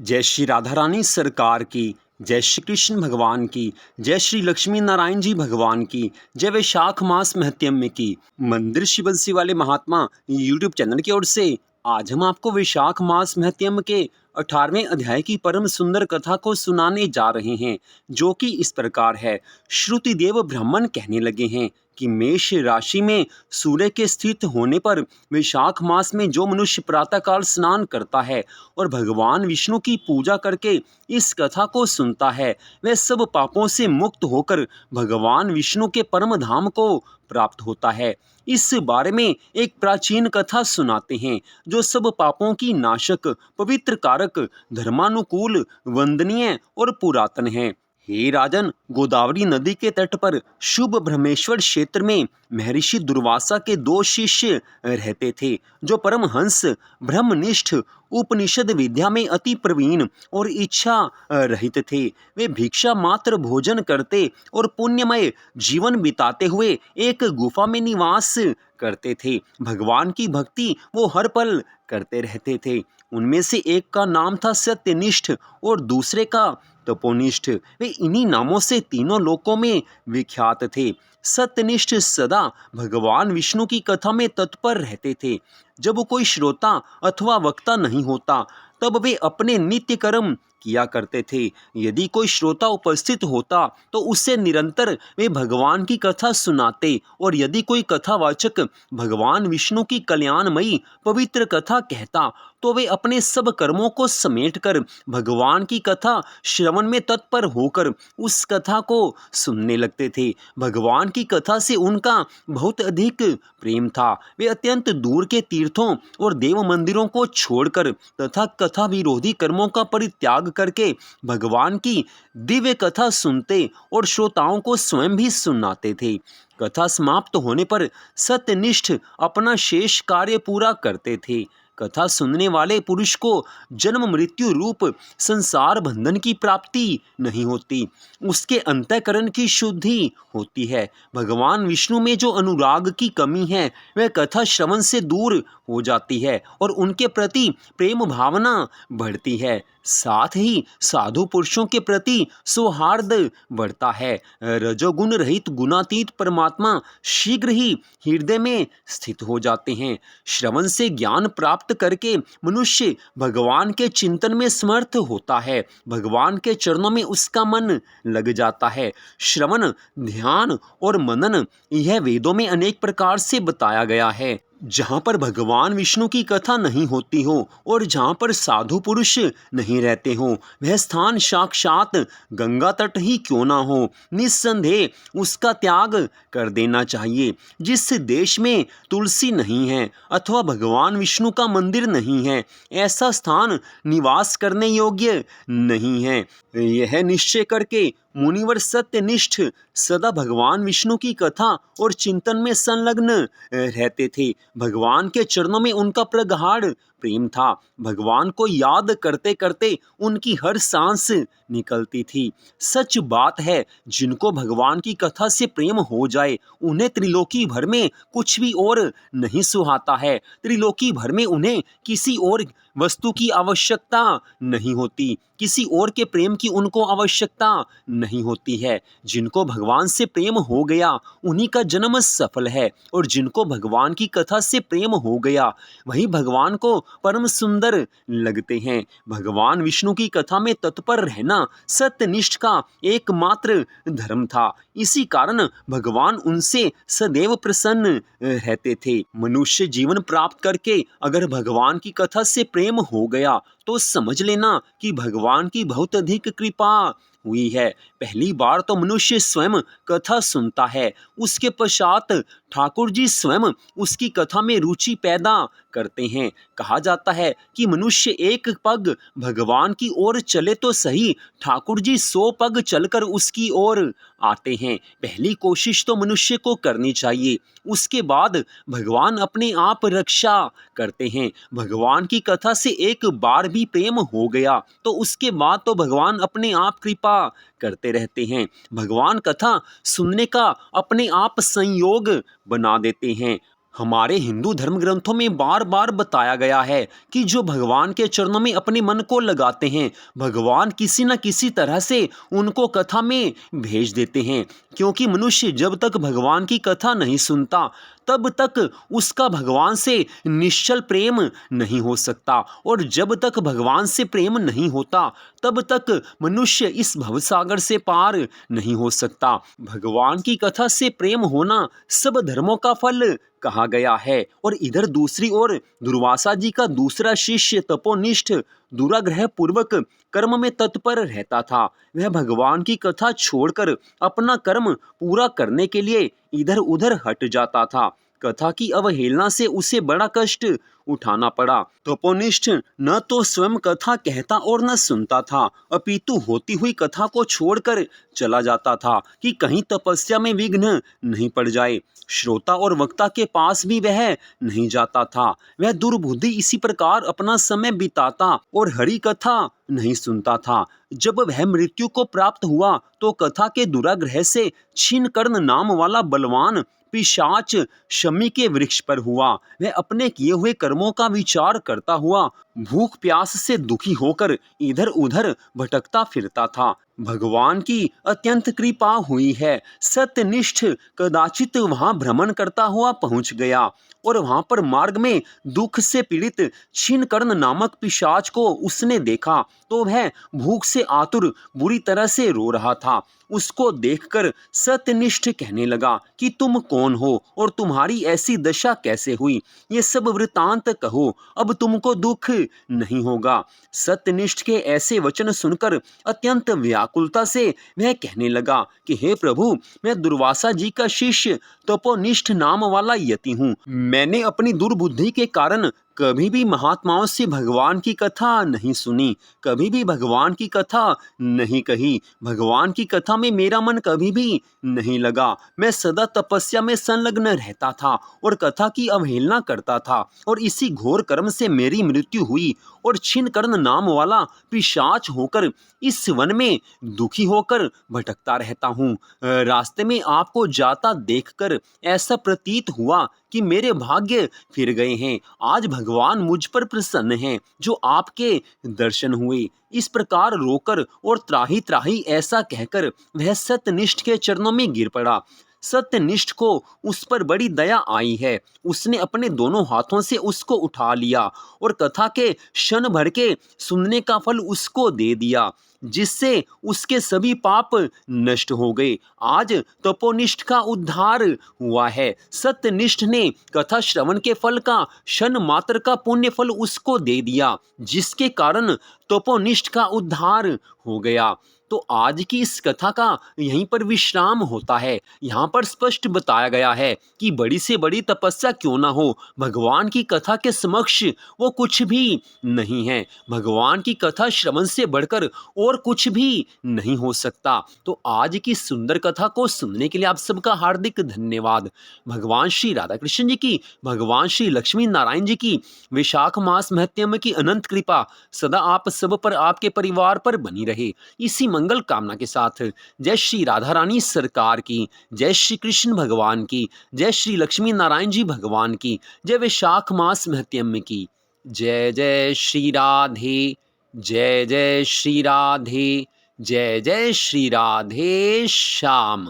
जय श्री राधा रानी सरकार की, जय श्री कृष्ण भगवान की, जय श्री लक्ष्मी नारायण जी भगवान की, जय वैशाख मास महत्यम्य की। मंदिर श्री बंसी वाले महात्मा यूट्यूब चैनल की ओर से आज हम आपको वैशाख मास महत्यम्य के 18वें अध्याय की परम सुंदर कथा को सुनाने जा रहे हैं, जो कि इस प्रकार है। श्रुति देव ब्राह्मण कहने लगे हैं कि मेष राशि में सूर्य के स्थित होने पर वैशाख मास में जो मनुष्य प्रातःकाल स्नान करता है और भगवान विष्णु की पूजा करके इस कथा को सुनता है, वह सब पापों से मुक्त होकर भगवान विष्णु के परम धाम को प्राप्त होता है। इस बारे में एक प्राचीन कथा सुनाते हैं, जो सब पापों की नाशक, पवित्र कारक, धर्मानुकूल, वंदनीय और पुरातन है। हे राजन, गोदावरी नदी के तट पर शुभ ब्रह्मेश्वर क्षेत्र में महर्षि दुर्वासा के 2 शिष्य रहते थे, जो परमहंस, ब्रह्मनिष्ठ, उपनिषद विद्या में अति प्रवीण और इच्छा रहित थे। वे भिक्षा मात्र भोजन करते और पुण्यमय जीवन बिताते हुए एक गुफा में निवास करते थे। भगवान की भक्ति वो हर पल करते रहते थे। उनमें से एक का नाम था सत्यनिष्ठ और दूसरे का तपोनिष्ठ। वे इन्हीं नामों से तीनों लोकों में विख्यात थे। सत्यनिष्ठ सदा भगवान विष्णु की कथा में तत्पर रहते थे। जब कोई श्रोता अथवा वक्ता नहीं होता, तब वे अपने नित्य कर्म किया करते थे। यदि कोई श्रोता उपस्थित होता तो उससे निरंतर वे भगवान की कथा सुनाते, और यदि कोई कथावाचक भगवान विष्णु की कल्याणमयी पवित्र कथा कहता तो वे अपने सब कर्मों को समेटकर भगवान की कथा श्रवण में तत्पर होकर उस कथा को सुनने लगते थे। भगवान की कथा से उनका बहुत अधिक प्रेम था। वे अत्यंत दूर के तीर्थों और देव मंदिरों को छोड़कर तथा कथा विरोधी कर्मों का परित्याग करके भगवान की दिव्य कथा सुनते और श्रोताओं को स्वयं भी सुनाते थे। कथा समाप्त होने पर सत्यनिष्ठ अपना शेष कार्य पूरा करते थे। कथा सुनने वाले पुरुष को जन्म मृत्यु रूप संसार बंधन की प्राप्ति नहीं होती, उसके अंतःकरण की शुद्धि होती है। भगवान विष्णु में जो अनुराग की कमी है, वह कथा श्रवण से दूर हो जाती है और उनके प्रति प्रेम भावना बढ़ती है। साथ ही साधु पुरुषों के प्रति सौहार्द बढ़ता है। रजोगुण रहित गुणातीत परमात्मा शीघ्र ही हृदय में स्थित हो जाते हैं। श्रवण से ज्ञान प्राप्त करके मनुष्य भगवान के चिंतन में समर्थ होता है। भगवान के चरणों में उसका मन लग जाता है। श्रवण, ध्यान और मनन, यह वेदों में अनेक प्रकार से बताया गया है। जहाँ पर भगवान विष्णु की कथा नहीं होती हो और जहाँ पर साधु पुरुष नहीं रहते हो, वह स्थान साक्षात गंगा तट ही क्यों ना हो, निस्संदेह उसका त्याग कर देना चाहिए। जिस देश में तुलसी नहीं है अथवा भगवान विष्णु का मंदिर नहीं है, ऐसा स्थान निवास करने योग्य नहीं है। यह निश्चय करके मुनिवर सत्यनिष्ठ सदा भगवान विष्णु की कथा और चिंतन में संलग्न रहते थे। भगवान के चरणों में उनका प्रगाढ़ प्रेम था। भगवान को याद करते करते उनकी हर सांस निकलती थी। सच बात है, जिनको भगवान की कथा से प्रेम हो जाए, उन्हें त्रिलोकी भर में कुछ भी और नहीं सुहाता है। त्रिलोकी भर में उन्हें किसी और वस्तु की आवश्यकता नहीं होती, किसी और के प्रेम की उनको आवश्यकता नहीं होती है। जिनको भगवान से प्रेम हो गया, उन्हीं का जन्म सफल है, और जिनको भगवान की कथा से प्रेम हो गया, वही भगवान को परम सुंदर लगते हैं। भगवान विष्णु की कथा में तत्पर रहना सत्यनिष्ठ का एकमात्र धर्म था। इसी कारण भगवान उनसे सदैव प्रसन्न रहते थे। मनुष्य जीवन प्राप्त करके अगर भगवान की कथा से प्रेम हो गया तो समझ लेना कि भगवान की बहुत अधिक कृपा हुई है। पहली बार तो मनुष्य स्वयं कथा सुनता है, उसके पश्चात ठाकुर जी स्वयं उसकी कथा में रुचि पैदा करते हैं। कहा जाता है कि मनुष्य एक पग भगवान की ओर चले तो सही, ठाकुर जी 100 पग चलकर उसकी ओर आते हैं। पहली कोशिश तो मनुष्य को करनी चाहिए, उसके बाद भगवान अपने आप रक्षा करते हैं। भगवान की कथा से एक बार भी प्रेम हो गया तो उसके बाद तो भगवान अपने आप कृपा करते रहते हैं। भगवान कथा सुनने का अपने आप संयोग बना देते हैं। हमारे हिंदू धर्म ग्रंथों में बार बार बताया गया है कि जो भगवान के चरणों में अपने मन को लगाते हैं, भगवान किसी न किसी तरह से उनको कथा में भेज देते हैं। क्योंकि मनुष्य जब तक भगवान की कथा नहीं सुनता तब तक उसका भगवान से निश्चल प्रेम नहीं हो सकता, और जब तक भगवान से प्रेम नहीं होता तब तक मनुष्य इस भवसागर से पार नहीं हो सकता। भगवान की कथा से प्रेम होना सब धर्मों का फल कहा गया है। और इधर दूसरी ओर दुर्वासा जी का दूसरा शिष्य तपोनिष्ठ दुराग्रह पूर्वक कर्म में तत्पर रहता था। वह भगवान की कथा छोड़कर अपना कर्म पूरा करने के लिए इधर उधर हट जाता था। कथा की अवहेलना से उसे बड़ा कष्ट उठाना पड़ा। तपोनिष्ठ न तो स्वयं कथा कहता और न सुनता था, अपितु होती हुई कथा को छोड़कर चला जाता था कि कहीं तपस्या में विघ्न नहीं पड़ जाए। श्रोता और वक्ता के पास भी वह नहीं जाता था। वह दुर्बुद्धि इसी प्रकार अपना समय बिताता और हरि कथा नहीं सुनता था। जब वह मृत्यु को प्राप्त हुआ तो कथा के दुराग्रह से छिन्नकर्ण नाम वाला बलवान पिशाच शमी के वृक्ष पर हुआ। वह अपने किए हुए कर्मों का विचार करता हुआ भूख प्यास से दुखी होकर इधर उधर भटकता फिरता था। भगवान की अत्यंत कृपा हुई है। सत्यनिष्ठ कदाचित वहां भ्रमण करता हुआ पहुंच गया और वहां पर मार्ग में दुख से पीड़ित छिन्नकर्ण नामक पिशाच को उसने देखा तो वह भूख से आतुर बुरी तरह से रो रहा था। उसको देखकर सत्यनिष्ठ कहने लगा कि तुम कौन हो और तुम्हारी ऐसी दशा कैसे हुई, ये सब वृतांत कहो, अब तुमको दुख नहीं होगा। सत्यनिष्ठ के ऐसे वचन सुनकर अत्यंत व्याकुलता से वह कहने लगा कि हे प्रभु, मैं दुर्वासा जी का शिष्य तपोनिष्ठ नाम वाला यति हूँ। मैंने अपनी दुर्बुद्धि के कारण कभी भी महात्माओं से भगवान की कथा नहीं सुनी, कभी भी भगवान की कथा नहीं कही, भगवान की कथा में मेरा मन कभी भी नहीं लगा। मैं सदा तपस्या में संलग्न रहता था और कथा की अवहेलना करता था, और इसी घोर कर्म से मेरी मृत्यु हुई और छिन्नकर्ण नाम वाला पिशाच होकर इस वन में दुखी होकर भटकता रहता हूँ। रास्ते में आपको जाता देखकर ऐसा प्रतीत हुआ कि मेरे भाग्य फिर गए हैं। आज भगवान मुझ पर प्रसन्न हैं जो आपके दर्शन हुए। इस प्रकार रोकर और त्राही त्राही ऐसा कहकर वह सत्यनिष्ठ के चरणों में गिर पड़ा। सत्यनिष्ठ को उस पर बड़ी दया आई है। उसने अपने दोनों हाथों से उसको उठा लिया और कथा के क्षण भर के सुनने का फल उसको दे दिया, जिससे उसके सभी पाप नष्ट हो गए। आज तपोनिष्ठ का उद्धार हुआ है। सत्यनिष्ठ ने कथा श्रवण के फल का क्षण मात्र का पुण्य फल उसको दे दिया, जिसके कारण तपोनिष्ठ का उद्धार हो गया। तो आज की इस कथा का यहीं पर विश्राम होता है। यहाँ पर स्पष्ट बताया गया है कि बड़ी से बड़ी तपस्या क्यों ना हो, भगवान की कथा के समक्ष वो कुछ भी नहीं है। भगवान की कथा श्रवण से बढ़कर और कुछ भी नहीं हो सकता। तो आज की सुंदर कथा को सुनने के लिए आप सबका हार्दिक धन्यवाद। भगवान श्री राधा कृष्ण जी की, भगवान श्री लक्ष्मी नारायण जी की वैशाख मास महत्म की अनंत कृपा सदा आप सब पर, आपके परिवार पर बनी रहे। इसी मंगल कामना के साथ जय श्री राधा रानी सरकार की, जय श्री कृष्ण भगवान की, जय श्री लक्ष्मी नारायण जी भगवान की, जय वैशाख मास महत्म की। जय जय श्री राधे, जय जय श्री राधे, जय जय श्री राधे श्याम।